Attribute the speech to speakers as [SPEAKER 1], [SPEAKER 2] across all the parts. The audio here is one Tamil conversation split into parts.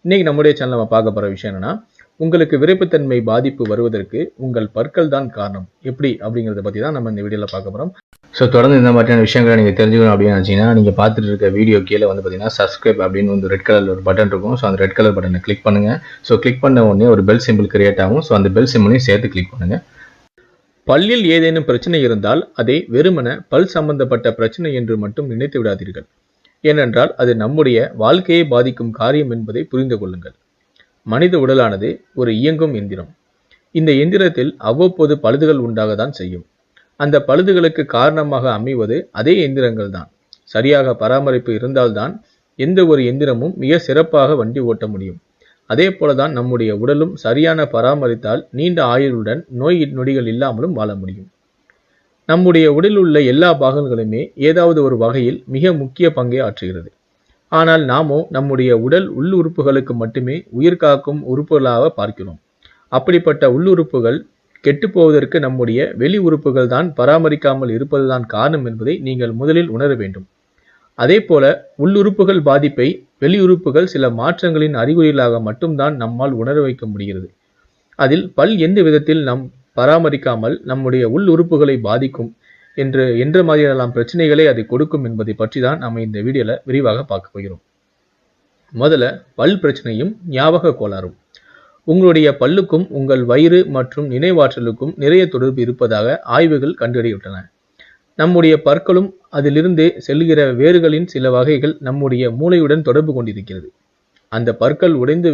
[SPEAKER 1] இன்னைக்கு நம்முடைய சேனல் நம்ம பார்க்க போற விஷயம் என்னன்னா, உங்களுக்கு விரைப்புத்தன்மை பாதிப்பு வருவதற்கு உங்கள் பற்கள் தான் காரணம். எப்படி அப்படிங்கிறத பத்தி தான் நம்ம இந்த வீடியோல பார்க்க போறோம். தொடர்ந்து இந்த மாதிரியான விஷயங்களை நீங்க தெரிஞ்சுக்கணும் அப்படின்னு நினைச்சீங்கன்னா, நீங்க பார்த்துட்டு இருக்க வீடியோ கீழே வந்து பார்த்தீங்கன்னா சப்ஸ்கிரைப் அப்படின்னு வந்து ரெட் கலர்ல ஒரு பட்டன் இருக்கும். அந்த ரெட் கலர் பட்டனை கிளிக் பண்ணுங்க. கிளிக் பண்ண உடனே ஒரு பெல் சிம்பிள் கிரியேட் ஆகும். அந்த பெல் சிம்பிளையும் சேர்த்து கிளிக் பண்ணுங்க. பல்லில் ஏதேனும் பிரச்சனை இருந்தால் அதை வெறுமன பல் சம்பந்தப்பட்ட பிரச்சனை என்று மட்டும் நினைத்து விடாதீர்கள். ஏனென்றால் அது நம்முடைய வாழ்க்கையை பாதிக்கும் காரியம் என்பதை புரிந்து கொள்ளுங்கள். மனித உடலானது ஒரு இயங்கும் எந்திரம். இந்த எந்திரத்தில் அவ்வப்போது பழுதுகள் உண்டாகத்தான் செய்யும். அந்த பழுதுகளுக்கு காரணமாக அமைவது அதே எந்திரங்கள் தான். சரியாக பராமரிப்பு இருந்தால்தான் எந்த ஒரு எந்திரமும் மிக சிறப்பாக வண்டி ஓட்ட முடியும். அதே போலதான் நம்முடைய உடலும் சரியான பராமரித்தால் நீண்ட ஆயுளுடன் நோய் நொடிகள் இல்லாமலும் வாழ முடியும். நம்முடைய உடலில் உள்ள எல்லா பாகங்களுமே ஏதாவது ஒரு வகையில் மிக முக்கிய பங்கை ஆற்றுகிறது. ஆனால் நாமோ நம்முடைய உடல் உள்ளுறுப்புகளுக்கு மட்டுமே உயிர் காக்கும் உறுப்புகளாக பார்க்கிறோம். அப்படிப்பட்ட உள்ளுறுப்புகள் கெட்டுப்போவதற்கு நம்முடைய வெளி உறுப்புகள் தான் பராமரிக்காமல் இருப்பதுதான் காரணம் என்பதை நீங்கள் முதலில் உணர வேண்டும். அதே போல உள்ளுறுப்புகள் பாதிப்பை வெளியுறுப்புகள் சில மாற்றங்களின் அறிகுறிகளாக மட்டும்தான் நம்மால் உணர வைக்க முடிகிறது. அதில் பல் எந்த விதத்தில் நம் பராமரிக்காமல் நம்முடைய உள் உறுப்புகளை பாதிக்கும் என்ற மாதிரியான பிரச்சனைகளை அது கொடுக்கும் என்பதை பற்றி தான் நம்ம இந்த வீடியோல விரிவாக பார்க்க போகிறோம். முதல்ல பல் பிரச்சனையும் ஞாபக கோளாறும். உங்களுடைய பல்லுக்கும் உங்கள் வயிறு மற்றும் நினைவாற்றலுக்கும் நிறைய தொடர்பு இருப்பதாக ஆய்வுகள் கண்டறியப்பட்டன. நம்முடைய பற்களும் அதிலிருந்து செல்கிற வேர்களின் சில வகைகள் நம்முடைய மூளையுடன் தொடர்பு கொண்டிருக்கிறது. அந்த பற்கள் உடைந்து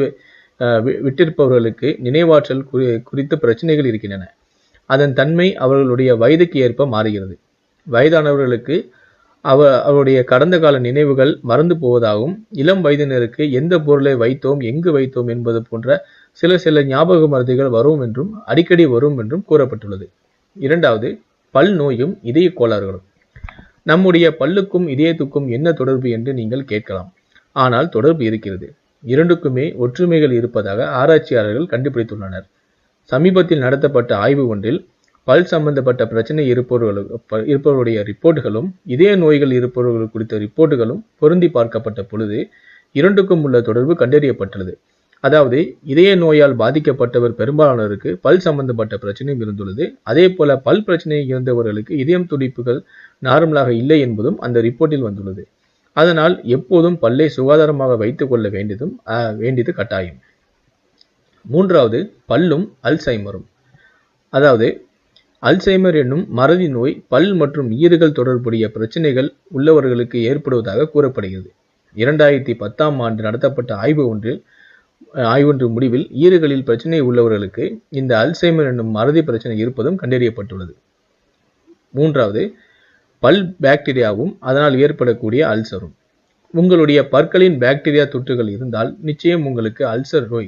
[SPEAKER 1] விட்டிருப்பவர்களுக்கு நினைவாற்றல் குறித்த பிரச்சனைகள் இருக்கின்றன. அதன் தன்மை அவர்களுடைய வயதுக்கு ஏற்ப மாறுகிறது. வயதானவர்களுக்கு அவருடைய கடந்த கால நினைவுகள் மறந்து போவதாகவும், இளம் வயதினருக்கு எந்த பொருளை வைத்தோம், எங்கு வைத்தோம் என்பது போன்ற சில ஞாபக மருந்துகள் வரும் என்றும் அடிக்கடி வரும் என்றும் கூறப்பட்டுள்ளது. இரண்டாவது, பல் நோயும் இதய கோளாறுகளும். நம்முடைய பல்லுக்கும் இதயத்துக்கும் என்ன தொடர்பு என்று நீங்கள் கேட்கலாம். ஆனால் தொடர்பு இருக்கிறது. இரண்டுக்குமே ஒற்றுமைகள் இருப்பதாக ஆராய்ச்சியாளர்கள் கண்டுபிடித்துள்ளனர். சமீபத்தில் நடத்தப்பட்ட ஆய்வு ஒன்றில் பல் சம்பந்தப்பட்ட பிரச்சனை இருப்பவர்களுடைய ரிப்போர்ட்டுகளும் இதய நோய்கள் இருப்பவர்கள் குறித்த ரிப்போர்ட்டுகளும் பொருந்தி பார்க்கப்பட்ட பொழுது இரண்டுக்கும் உள்ள தொடர்பு கண்டறியப்பட்டுள்ளது. அதாவது இதய நோயால் பாதிக்கப்பட்டவர் பெரும்பாலானோருக்கு பல் சம்பந்தப்பட்ட பிரச்சனையும் இருந்துள்ளது. அதே போல பல் பிரச்சனை இருந்தவர்களுக்கு இதயம் துடிப்புகள் நார்மலாக இல்லை என்பதும் அந்த ரிப்போர்ட்டில் வந்துள்ளது. அதனால் எப்போதும் பல்லை சுகாதாரமாக வைத்துக் கொள்ள வேண்டியது கட்டாயம். மூன்றாவது, பல்லும் அல்சைமரும். அதாவது அல்சைமர் என்னும் மறதி நோய் பல் மற்றும் ஈறுகள் தொடர்புடைய பிரச்சனைகள் உள்ளவர்களுக்கு ஏற்படுவதாக கூறப்படுகிறது. 2010 ஆண்டு நடத்தப்பட்ட ஆய்வொன்று முடிவில் ஈறுகளில் பிரச்சனை உள்ளவர்களுக்கு இந்த அல்சைமர் என்னும் மறதி பிரச்சனை இருப்பதும் கண்டறியப்பட்டுள்ளது. மூன்றாவது, பல் பாக்டீரியாவும் அதனால் ஏற்படக்கூடிய அல்சரும். உங்களுடைய பற்களின் பாக்டீரியா தொற்றுகள் இருந்தால் நிச்சயம் உங்களுக்கு அல்சர் நோய்,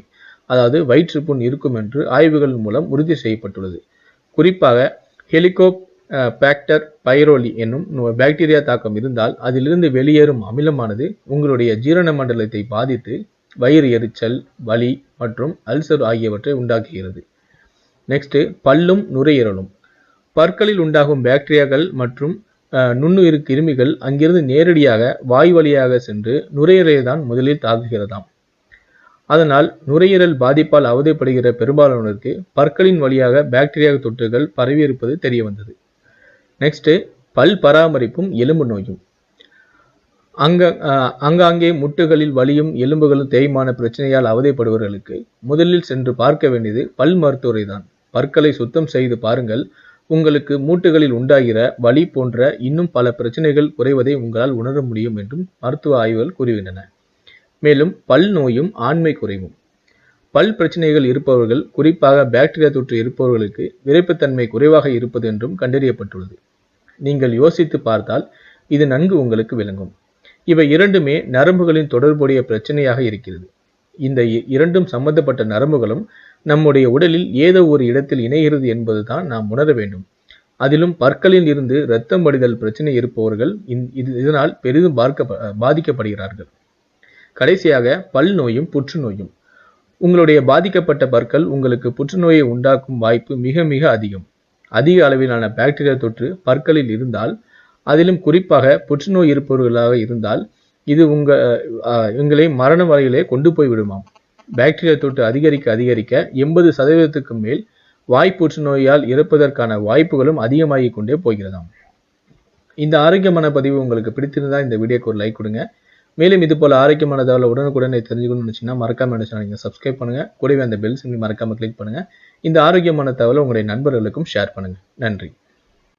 [SPEAKER 1] அதாவது வயிற்றுப்புண் இருக்கும் என்று ஆய்வுகள் மூலம் உறுதி செய்யப்பட்டுள்ளது. குறிப்பாக ஹெலிகோபாக்டர் பைரோலி என்னும் பாக்டீரியா தாக்கம் இருந்தால் அதிலிருந்து வெளியேறும் அமிலமானது உங்களுடைய ஜீரண மண்டலத்தை பாதித்து வயிறு எரிச்சல், வலி மற்றும் அல்சர் ஆகியவற்றை உண்டாக்குகிறது. நெக்ஸ்ட், பல்லும் நுரையீரலும். பற்களில் உண்டாகும் பாக்டீரியாக்கள் மற்றும் நுண்ணுயிர் கிருமிகள் அங்கிருந்து நேரடியாக வாய் வழியாக சென்று நுரையீரலை தான் முதலில் தாக்குகிறதாம். அதனால் நுரையீரல் பாதிப்பால் அவதிப்படுகிற பெரும்பாலானோருக்கு பற்களின் வழியாக பாக்டீரியா தொற்றுகள் பரவியிருப்பது தெரிய வந்தது. நெக்ஸ்ட், பல் பராமரிப்பும் எலும்பு நோயும். அங்காங்கே முட்டுகளில் வலியும் எலும்புகளும் தேய்மான பிரச்சனையால் அவதிப்படுபவர்களுக்கு முதலில் சென்று பார்க்க வேண்டியது பல் மருத்துவரை தான். பற்களை சுத்தம் செய்து பாருங்கள். உங்களுக்கு மூட்டுகளில் உண்டாகிற வலி போன்ற இன்னும் பல பிரச்சனைகள் குறைவதை உங்களால் உணர முடியும் என்றும் மருத்துவ ஆய்வுகள் கூறுகின்றன. மேலும் பல் நோயும் ஆண்மை குறைவும். பல் பிரச்சனைகள் இருப்பவர்கள், குறிப்பாக பாக்டீரியா தொற்று இருப்பவர்களுக்கு விரைப்புத்தன்மை குறைவாக இருப்பது என்றும் கண்டறியப்பட்டுள்ளது. நீங்கள் யோசித்து பார்த்தால் இது நன்கு உங்களுக்கு விளங்கும். இவை இரண்டுமே நரம்புகளின் தொடர்புடைய பிரச்சனையாக இருக்கிறது. இந்த இரண்டும் சம்பந்தப்பட்ட நரம்புகளும் நம்முடைய உடலில் ஏதோ ஒரு இடத்தில் இணைகிறது என்பதுதான் நாம் உணர வேண்டும். அதிலும் பற்களில் இருந்து இரத்தம் வடிதல் பிரச்சனை இருப்பவர்கள் இதனால் பெரிதும் பாதிக்கப்படுகிறார்கள். கடைசியாக பல் நோயும் புற்றுநோயும். உங்களுடைய பாதிக்கப்பட்ட பற்கள் உங்களுக்கு புற்றுநோயை உண்டாக்கும் வாய்ப்பு மிக மிக அதிகம். அதிக அளவிலான பாக்டீரியா தொற்று பற்களில் இருந்தால், அதிலும் குறிப்பாக புற்றுநோய் இருப்பவர்களாக இருந்தால் இது உங்களை மரண வரையிலே கொண்டு போய் விடுமாம். பாக்டீரியா தொற்று அதிகரிக்க 80% மேல் வாய் புற்றுநோயால் இறப்பதற்கான வாய்ப்புகளும் அதிகமாகிக் கொண்டே போகிறதாம். இந்த ஆரோக்கியமான பதிவு உங்களுக்கு பிடித்திருந்தா இந்த வீடியோக்கு ஒரு லைக் கொடுங்க. மேலும் இது போல ஆரோக்கியமான தகவலை உடனுக்குடனே தெரிஞ்சுக்கணும்னு நினைச்சீங்கன்னா மறக்காம என்ன சேனலை சப்ஸ்கிரைப் பண்ணுங்க. கூடவே அந்த பெல் சிம்பிளை மறக்காம கிளிக் பண்ணுங்க. இந்த ஆரோக்கியமான தகவலை உங்களுடைய நண்பர்களுக்கும் ஷேர் பண்ணுங்க. நன்றி.